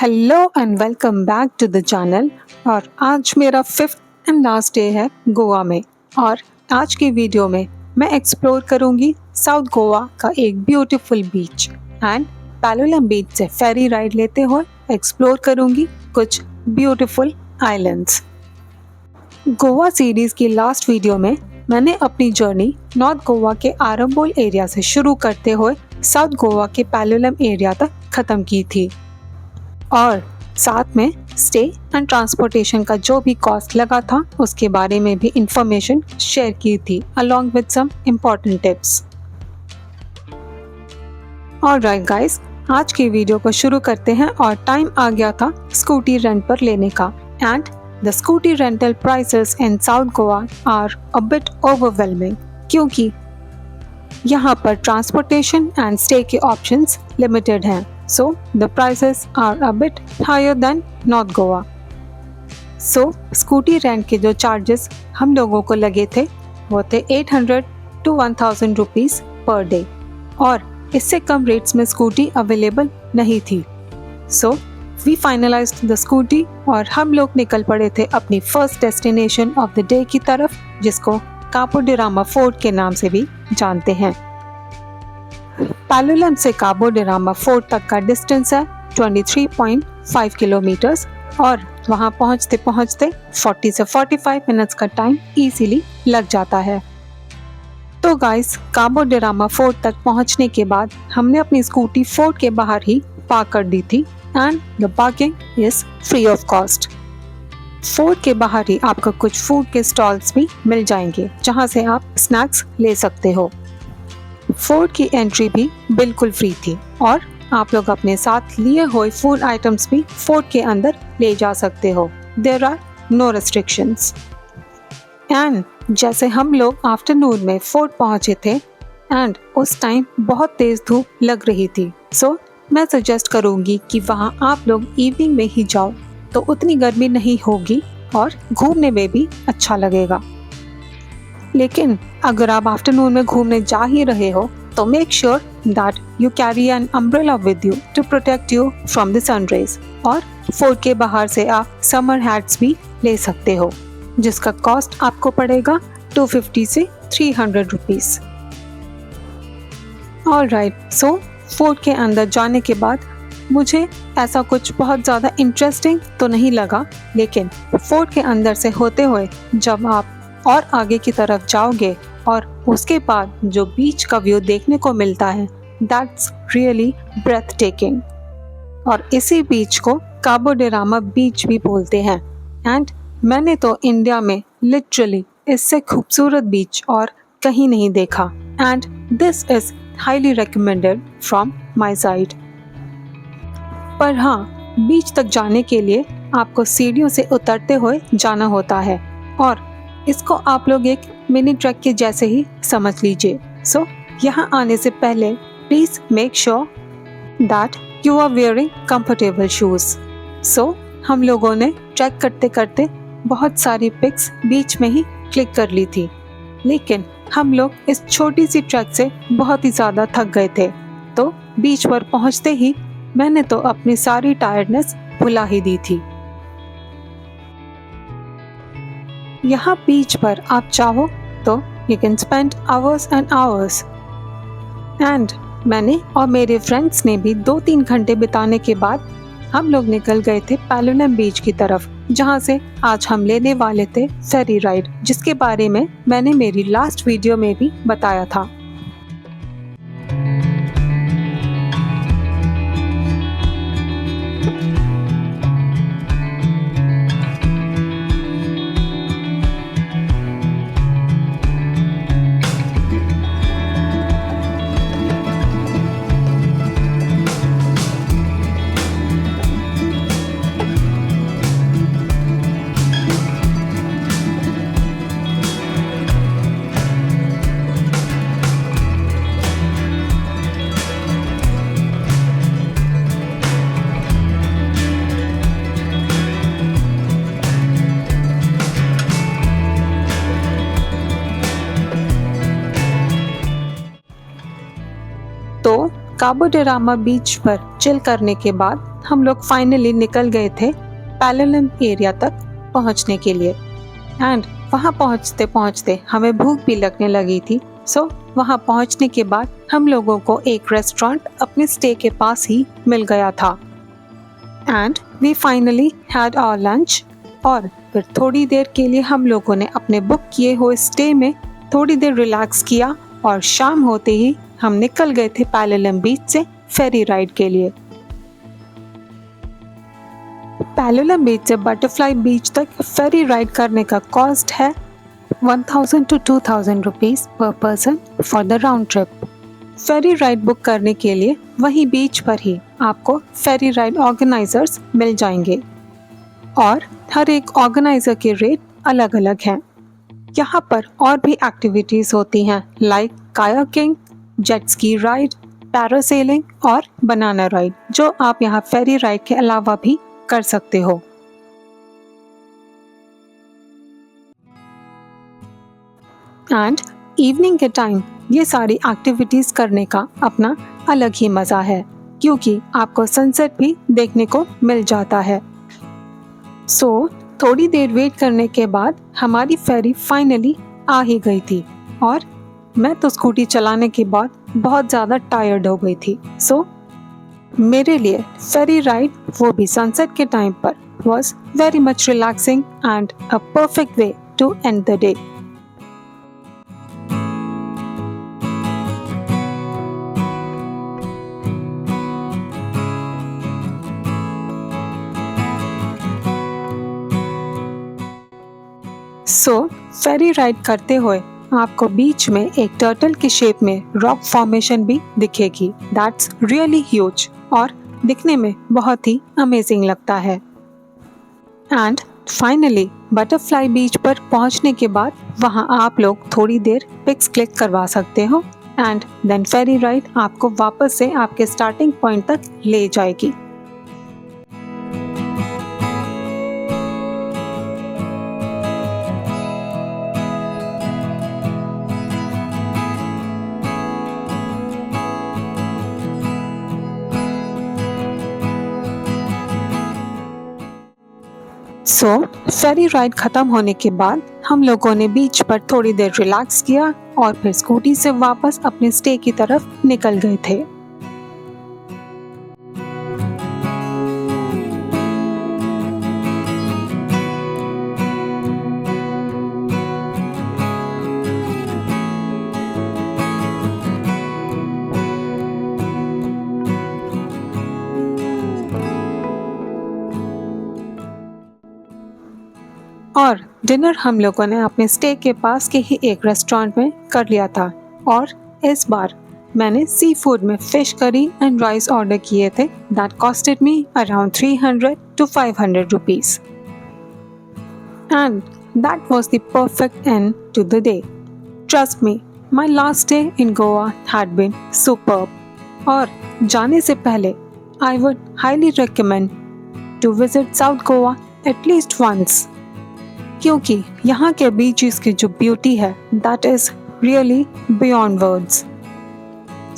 Hello and welcome back to the channel. और आज मेरा फिफ्थ एंड लास्ट डे है गोवा में। और आज की वीडियो में मैं एक्सप्लोर करूंगी साउथ गोवा का एक ब्यूटीफुल बीच एंड पैलोलम बीच से फेरी राइड लेते हुए एक्सप्लोर करूंगी कुछ ब्यूटीफुल आइलैंड्स। गोवा सीरीज की लास्ट वीडियो में मैंने अपनी जर्नी नॉर्थ गोवा के आरंबोल एरिया से शुरू करते हुए साउथ गोवा के पैलोलम एरिया तक ख़त्म की थी और साथ में स्टे एंड ट्रांसपोर्टेशन का जो भी कॉस्ट लगा था उसके बारे में भी इंफॉर्मेशन शेयर की थी along with some important tips. Alright guys, आज की वीडियो को शुरू करते हैं और टाइम आ गया था स्कूटी रेंट पर लेने का and the scooty rental prices in South Goa are a bit overwhelming क्योंकि यहाँ पर ट्रांसपोर्टेशन एंड स्टे के ऑप्शंस लिमिटेड हैं। So the prices are a bit higher than North Goa. So scooty rent के जो चार्जेस हम लोगों को लगे थे वो थे 800 to 1000 रुपीज़ पर डे और इससे कम रेट्स में स्कूटी अवेलेबल नहीं थी। So we finalized the scooty और हम लोग निकल पड़े थे अपनी first destination of the day की तरफ, जिसको काबो डे रामा फोर्ट के नाम से भी जानते हैं। पैलोलम से काबो डे रामा फोर्ट तक का डिस्टेंस है 23.5 किलोमीटर्स और वहां पहुंचते पहुंचते 40 से 45 मिनट्स का टाइम इजीली लग जाता है। तो गाइस, काबो डे रामा फोर्ट तक पहुंचने के बाद हमने अपनी स्कूटी फोर्ट के बाहर ही पार्क कर दी थी and the parking is free of cost. Fort के बाहर ही आपको कुछ फूड के स्टॉल्स भी मिल जाएंगे जहां से आप स्नैक्स ले सकते हो। फोर्ट की एंट्री भी बिल्कुल फ्री थी और आप लोग अपने साथ लिए हुए फूड आइटम्स भी फोर्ट के अंदर ले जा सकते हो। There are no restrictions. And जैसे हम लोग आफ्टरनून में फोर्ट पहुंचे थे एंड उस टाइम बहुत तेज धूप लग रही थी, सो मैं सजेस्ट करूंगी कि वहां आप लोग इवनिंग में ही जाओ तो उतनी गर्मी नहीं होगी और घूमने में भी अच्छा लगेगा। लेकिन अगर आप आफ्टरनून में घूमने जा ही रहे हो तो make sure that you carry an umbrella with you to protect you from the sun rays. और फोर्ट के बाहर से आप समर हैट्स भी ले सकते हो जिसका कॉस्ट आपको पड़ेगा 250 से 300 रुपीज़। ऑलराइट, सो फोर्ट के अंदर जाने के बाद मुझे ऐसा कुछ बहुत ज़्यादा इंटरेस्टिंग तो नहीं लगा, लेकिन फोर्ट के अंदर से होते हुए जब आप और आगे की तरफ जाओगे और उसके बाद जो बीच का व्यू देखने को मिलता है दैट्स रियली ब्रेथ टेकिंग। और इसी बीच को काबो डे रामा बीच भी बोलते हैं एंड मैंने तो इंडिया में लिटरली इससे खूबसूरत बीच और कहीं नहीं देखा and this is highly recommended from my side. पर हाँ, बीच तक जाने के लिए आपको सीढ़ियों से उतरते हुए जाना होता है और इसको आप लोग एक मिनी ट्रैक के जैसे ही समझ लीजिए। सो यहाँ आने से पहले please make sure that you are wearing comfortable shoes. So हम लोगों ने ट्रैक करते करते बहुत सारी पिक्स बीच में ही क्लिक कर ली थी, लेकिन हम लोग इस छोटी सी ट्रैक से बहुत ही ज़्यादा थक गए थे, तो बीच पर पहुँचते ही मैंने तो अपनी सारी टायर्डनेस भुला ही दी थी। यहाँ बीच पर आप चाहो तो you can spend hours and hours and मैंने और मेरे फ्रेंड्स ने भी 2-3 घंटे बिताने के बाद हम लोग निकल गए थे पैलोलम बीच की तरफ, जहाँ से आज हम लेने वाले थे फेरी राइड, जिसके बारे में मैंने मेरी लास्ट वीडियो में भी बताया था। तो काबो डे रामा बीच पर चिल करने के बाद हम लोग फाइनली निकल गए थे पैलोलम एरिया तक पहुंचने के लिए। एंड वहां पहुंचते पहुंचते हमें भूख भी लगने लगी थी। सो वहां पहुंचने के बाद हम लोगों को एक रेस्टोरेंट अपने स्टे के पास ही मिल गया था। And we finally had our lunch और फिर थोड़ी देर के लिए हम लोगों ने अपने बुक किए हुए स्टे में थोड़ी देर रिलैक्स किया और शाम होते ही हम निकल गए थे पैलोलम बीच से फेरी राइड के लिए। पैलोलम बीच से बटरफ्लाई बीच तक फेरी राइड करने का कॉस्ट है 1000 to 2000 rupees per person for the round trip. Ferry ride book करने के लिए वही बीच पर ही आपको फेरी राइड ऑर्गेनाइजर्स मिल जाएंगे और हर एक ऑर्गेनाइजर के रेट अलग अलग हैं। यहाँ पर और भी एक्टिविटीज होती हैं like kayaking, jet ski ride, parasailing और बनाना राइड, जो आप यहाँ फेरी राइड के अलावा भी कर सकते हो। एंड इवनिंग के टाइम ये सारी एक्टिविटीज करने का अपना अलग ही मजा है, क्योंकि आपको सनसेट भी देखने को मिल जाता है। सो थोड़ी देर वेट करने के बाद हमारी फेरी फाइनली आ ही गई थी और मैं तो स्कूटी चलाने के बाद बहुत ज़्यादा टायर्ड हो गई थी। सो मेरे लिए फेरी राइड, वो भी सनसेट के टाइम पर, was very much relaxing and a perfect way to end the day. So ferry ride करते हुए आपको बीच में एक टर्टल के शेप में रॉक फॉर्मेशन भी दिखेगी। दैट्स रियली ह्यूज और दिखने में बहुत ही अमेजिंग लगता है। एंड फाइनली बटरफ्लाई बीच पर पहुंचने के बाद वहां आप लोग थोड़ी देर पिक्स क्लिक करवा सकते हो एंड देन फेरी राइड आपको वापस से आपके स्टार्टिंग पॉइंट तक ले जाएगी। सो फेरी राइड खत्म होने के बाद हम लोगों ने बीच पर थोड़ी देर रिलैक्स किया और फिर स्कूटी से वापस अपने स्टे की तरफ निकल गए थे। और डिनर हम लोगों ने अपने स्टे के पास के ही एक रेस्टोरेंट में कर लिया था और इस बार मैंने सी फूड में fish curry and rice order किए थे। That costed me around 300 to 500 rupees and that was the perfect end to the day. Trust me, my last day in Goa had been superb और जाने से पहले I would highly recommend to visit South Goa at least once, क्योंकि यहाँ के beaches की जो beauty है that is really beyond words.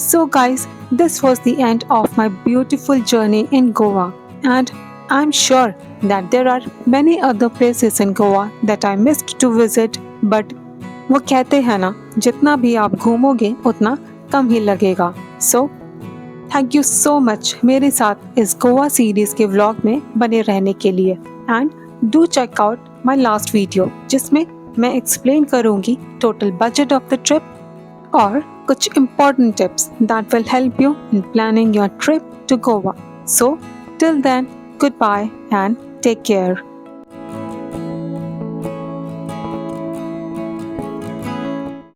So guys, this was the end of my beautiful journey in Goa and I am sure that there are many other places in Goa that I missed to visit, but वो कहते हैं ना, जितना भी आप घूमोगे उतना कम ही लगेगा। So thank you so much मेरे साथ इस गोवा सीरीज के व्लॉग में बने रहने के लिए and do check out my last video, जिसमें मैं एक्सप्लेन करूंगी total budget of the trip और कुछ important tips that will help you in planning your trip to Goa. So till then, goodbye and take care.